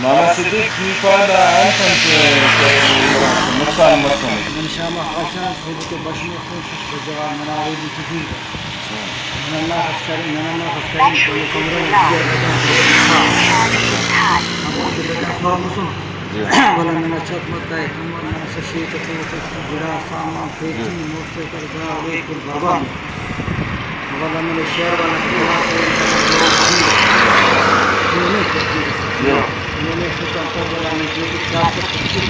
Mama Siddiq Nifada Anton Nuksan Masum. من شامخ عشان سيدك بشمي خمسة بجوان من عريب كثير من الله أفكاري من الله أفكاري كل كمرة ولا من أشوف متى كمر من أشيء كثير جرا سامان فيتي موسى كرجا ويكون بابا ولا من الشعر ولا كلام Ini sudah terbawa menjadi kata kecil.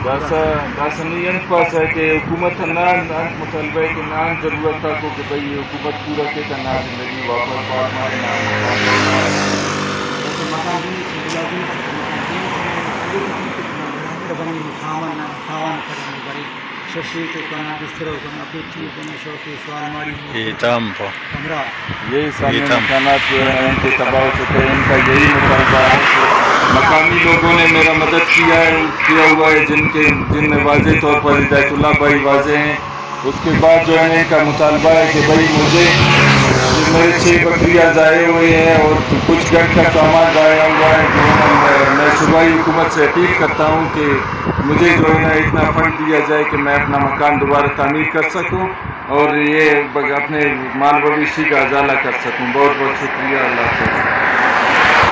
داسا نہیں پاس ہے کہ حکومت نان مطالبہ ہے کہ نان ضرورت تھا کہ بھئی حکومت پورا کے کا نان زندگی واپس بات مارے یہی سارے مکانات جو ہیں ان کے تباہ ہو چکے ہیں. ان کا یہی مطالبہ ہے کہ مقامی لوگوں نے میرا مدد کیا ہوا ہے، جن میں واضح طور پر ہدایت اللہ بھائی واضح ہیں. اس کے بعد جو ہے ان کا مطالبہ ہے کہ بھائی مجھے میرے 6 بکریاں ضائع ہوئی ہیں اور کچھ گھر کا سامان ضائع ہوا ہے. تو میں صوبائی حکومت سے اپیل کرتا ہوں کہ مجھے جو ہے نا اتنا فنڈ دیا جائے کہ میں اپنا مکان دوبارہ تعمیر کر سکوں اور یہ اپنے مال مویشی کا ازالہ کر سکوں. بہت بہت شکریہ. اللہ حافظ.